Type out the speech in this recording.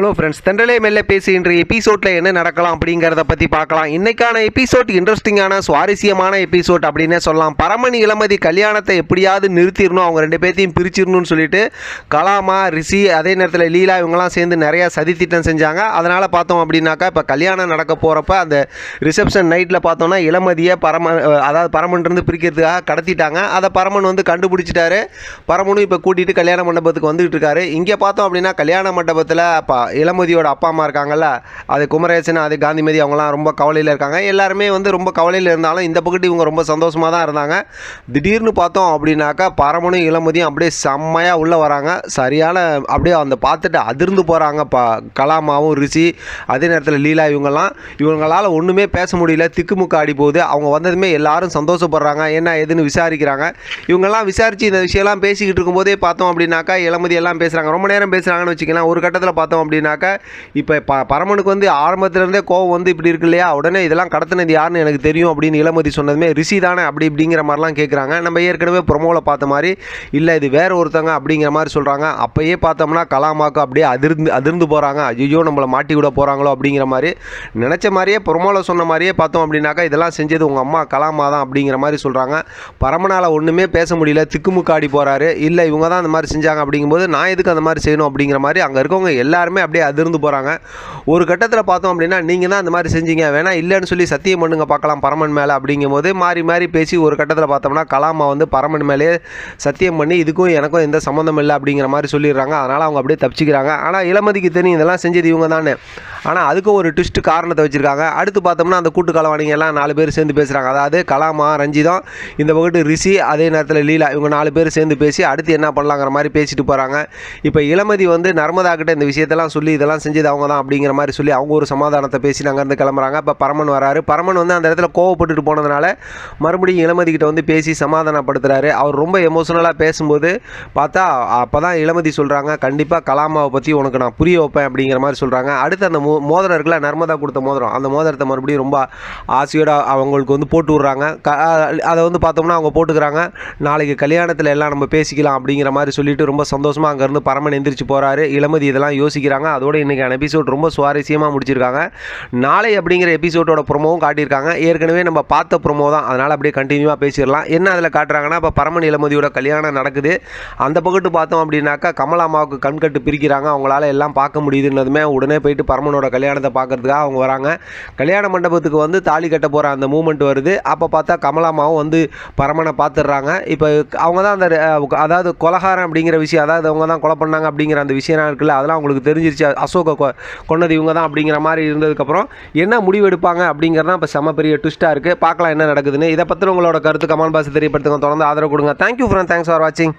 Hello friends, தென்றலே மெல்ல பேசி இன்றைய எபிசோடில் என்ன நடக்கலாம் அப்படிங்கிறத பற்றி பார்க்கலாம். இன்றைக்கான எபிசோட் இன்ட்ரெஸ்டிங்கான சுவாரஸ்யமான எபிசோட் அப்படின்னே சொல்லலாம். பரமன் இளமதி கல்யாணத்தை எப்படியாவது நிறுத்திடணும், அவங்க ரெண்டு பேர்த்தையும் பிரிச்சிடணும்னு சொல்லிட்டு கலாமா, ரிஷி, அதே நேரத்தில் லீலா இவங்கெல்லாம் சேர்ந்து நிறையா சதித்திட்டம் செஞ்சாங்க. அதனால் பார்த்தோம் அப்படின்னாக்கா இப்போ கல்யாணம் நடக்க போகிறப்ப அந்த ரிசப்ஷன் நைட்டில் பார்த்தோன்னா இளமதியை பரமன்லேருந்து பிரிக்கிறதுக்காக கடத்திட்டாங்க. அதை பரமன் வந்து கண்டுபிடிச்சிட்டாரு. பரமனும் இப்போ கூட்டிகிட்டு கல்யாண மண்டபத்துக்கு வந்துகிட்டு இருக்காரு. இங்கே பார்த்தோம் அப்படின்னா கல்யாண மண்டபத்தில் இளமதியோட அப்பா அம்மா இருக்காங்கல்ல, அது குமரேசன், அது காந்திமதி, அவங்களாம் ரொம்ப கவலையில் இருக்காங்க. எல்லாருமே வந்து ரொம்ப கவலையில் இருந்தாலும் இந்த பக்கத்து இவங்க ரொம்ப சந்தோஷமாக தான் இருந்தாங்க. திடீர்னு பார்த்தோம் அப்படின்னாக்கா பரமனும் இளமதியும் அப்படியே செம்மையாக உள்ளே வராங்க. சரியான அப்படியே அந்த பார்த்துட்டு அதிர்ந்து போகிறாங்க கலாமாவும் ரிஷி, அதே நேரத்தில் லீலா. இவங்களால் ஒன்றுமே பேச முடியல, திக்குமுக்கு ஆடி போகுது. அவங்க வந்ததுமே எல்லாரும் சந்தோஷப்படுறாங்க, என்ன ஏதுன்னு விசாரிக்கிறாங்க. இவங்கெல்லாம் விசாரித்து இந்த விஷயம்லாம் பேசிக்கிட்டு இருக்கும்போதே பார்த்தோம் அப்படின்னாக்கா இளமதி எல்லாம் பேசுகிறாங்க. ரொம்ப நேரம் பேசுகிறாங்கன்னு வச்சுக்கலாம். ஒரு கட்டத்தில் பார்த்தோம் அப்படின்னாக்கா இப்போ பரமனுக்கு வந்து ஆரம்பத்திலேருந்தே கோவம் வந்து இப்படி இருக்கு இல்லையா, உடனே இதெல்லாம் கடத்தினது யாருன்னு எனக்கு தெரியும் அப்படின்னு இளமதி சொன்னதுமே ரிஷி தானே அப்படி இப்படிங்கிற மாதிரிலாம் கேட்குறாங்க. நம்ம ஏற்கனவே ப்ரொமோவில் பார்த்த மாதிரி இல்லை, இது வேற ஒருத்தங்க அப்படிங்கிற மாதிரி சொல்கிறாங்க. அப்போயே பார்த்தோம்னா கலாமாக்கு அப்படியே அதிர்ந்து போகிறாங்க. ஐயோ நம்மளை மாட்டி விட போகிறாங்களோ அப்படிங்கிற மாதிரி நினச்ச மாதிரியே ப்ரொமோவில் சொன்ன மாதிரியே பார்த்தோம் அப்படின்னாக்கா இதெல்லாம் செஞ்சது உங்கள் அம்மா கலாமா தான் அப்படிங்கிற மாதிரி சொல்கிறாங்க. பரமனால் ஒன்றுமே பேச முடியல, திக்குமுக்காடி போகிறாரு. இல்லை இவங்க தான் அந்த மாதிரி செஞ்சாங்க அப்படிங்கும்போது நான் எதுக்கு அந்த மாதிரி செய்யணும் அப்படிங்கிற மாதிரி அங்கே இருக்கவங்க எல்லாருமே அப்படியே அதிர்ந்து போகிறாங்க. ஒரு கட்டத்தில் பார்த்தோம் அப்படின்னா நீங்கள் தான் அந்த மாதிரி செஞ்சீங்க, வேணா இல்லைன்னு சொல்லி சத்தியம் பண்ணுங்க பார்க்கலாம் பரமன் மேலே அப்படிங்கும்போது மாறி மாறி பேசி ஒரு கட்டத்தில் பார்த்தோம்னா கலாமா வந்து பரமன் மேலே சத்தியம் பண்ணி இதுக்கும் எனக்கும் எந்த சம்மந்தம் இல்லை அப்படிங்கிற மாதிரி சொல்லிடுறாங்க. அதனால் அவங்க அப்படியே தப்பிச்சிக்கிறாங்க. ஆனால் இளமதிக்கு தெரியும் இதெல்லாம் செஞ்சது இவங்க தானே. ஆனால் அதுக்கும் ஒரு ட்விஸ்ட் காரணத்தை வச்சுருக்காங்க. அடுத்து பார்த்தோம்னா அந்த கூட்டு கலவாணிங்க எல்லாம் 4 பேர் சேர்ந்து பேசுகிறாங்க. அதாவது கலாமா, ரஞ்சிதம், இந்த பக்கத்து ரிஷி, அதே நேரத்தில் லீலா, இவங்க 4 பேர் சேர்ந்து பேசி அடுத்து என்ன பண்ணலாங்கிற மாதிரி பேசிட்டு போகிறாங்க. இப்போ இளமதி வந்து நர்மதா கிட்ட இந்த விஷயத்தெல்லாம் சொல்லி இதெல்லாம் செஞ்சது அவங்க தான் அப்படிங்கிற மாதிரி சொல்லி அவங்க ஒரு சமாதானத்தை பேசி அங்கேருந்து கிளம்புறாங்க. இப்போ பரமன் வராரு. பரமன் வந்து அந்த இடத்துல கோவப்பட்டுட்டு போனதுனால மறுபடியும் இளமதி கிட்ட வந்து பேசி சமாதானப்படுத்துறாரு. அவர் ரொம்ப எமோஷனலாக பேசும்போது பார்த்தா அப்போ தான் இளமதி சொல்கிறாங்க, கண்டிப்பாக கலாமாவை பற்றி உனக்கு நான் புரிய வைப்பேன் அப்படிங்கிற மாதிரி சொல்கிறாங்க. அடுத்து அந்த மோதிரம் இருக்குல்ல, நர்மதா கொடுத்த மோதிரம், அந்த மோதிரத்தை மறுபடியும் ரொம்ப ஆசையோடு அவங்களுக்கு வந்து போட்டு விட்றாங்க. அதை வந்து பார்த்தோம்னா அவங்க போட்டுக்கிறாங்க. நாளைக்கு கல்யாணத்தில் எல்லாம் நம்ம பேசிக்கலாம் அப்படிங்கிற மாதிரி சொல்லிட்டு ரொம்ப சந்தோஷமாக அங்கேருந்து பரமன் எந்திரிச்சு போகிறாரு. இளமதி இதெல்லாம் யோசிக்கிறாங்க. அதோட இன்றைக்கான எபிசோட் ரொம்ப சுவாரஸ்யமாக முடிச்சிருக்காங்க. நாளை அப்படிங்கிற எபிசோடோட ப்ரொமோவும் காட்டியிருக்காங்க. ஏற்கனவே நம்ம பார்த்த ப்ரொமோ தான், அதனால் அப்படியே கண்டினியூவாக பேசிடலாம். என்ன அதில் காட்டுறாங்கன்னா இப்போ பரமன் இளமதியோட கல்யாணம் நடக்குது. அந்த பக்கத்து பார்த்தோம் அப்படின்னாக்கா கமலாமாவுக்கு கண்கட்டு பிரிக்கிறாங்க. அவங்களால எல்லாம் பார்க்க முடியுதுன்னதுமே உடனே போயிட்டு பரமனோட கல்யாணத்தை பார்க்கறதுக்காக அவங்க வராங்க. கல்யாண மண்டபத்துக்கு வந்து தாலி கட்ட போகிற அந்த மூமெண்ட் வருது. அப்போ பார்த்தா கமலாமாவும் வந்து பரமனை பார்த்துடுறாங்க. இப்போ அவங்க தான் அந்த அதாவது கொலகாரம் அப்படிங்கிற விஷயம், அதாவது அவங்க தான் கொலை பண்ணாங்க அப்படிங்கிற அந்த விஷயம் இருக்குல்ல, அதெல்லாம் அவங்களுக்கு தெரிஞ்சிருச்சு. அசோகை கொன்னது இவங்க தான் அப்படிங்கிற மாதிரி இருந்ததுக்கப்புறம் என்ன முடிவு எடுப்பாங்க அப்படிங்கிறது தான் இப்போ செம்ம பெரிய ட்விஸ்ட்டாக இருக்குது. பார்க்கலாம் என்ன நடக்குதுன்னு. இதை பற்றி உங்களோட கருத்து கமெண்ட் பாக்ஸ் தெரியப்படுத்துங்க. தொடர்ந்து ஆதரவு கொடுங்க. தேங்க்யூ ஃப்ரெண்ட், தேங்க்ஸ் ஃபார் வாட்சிங்.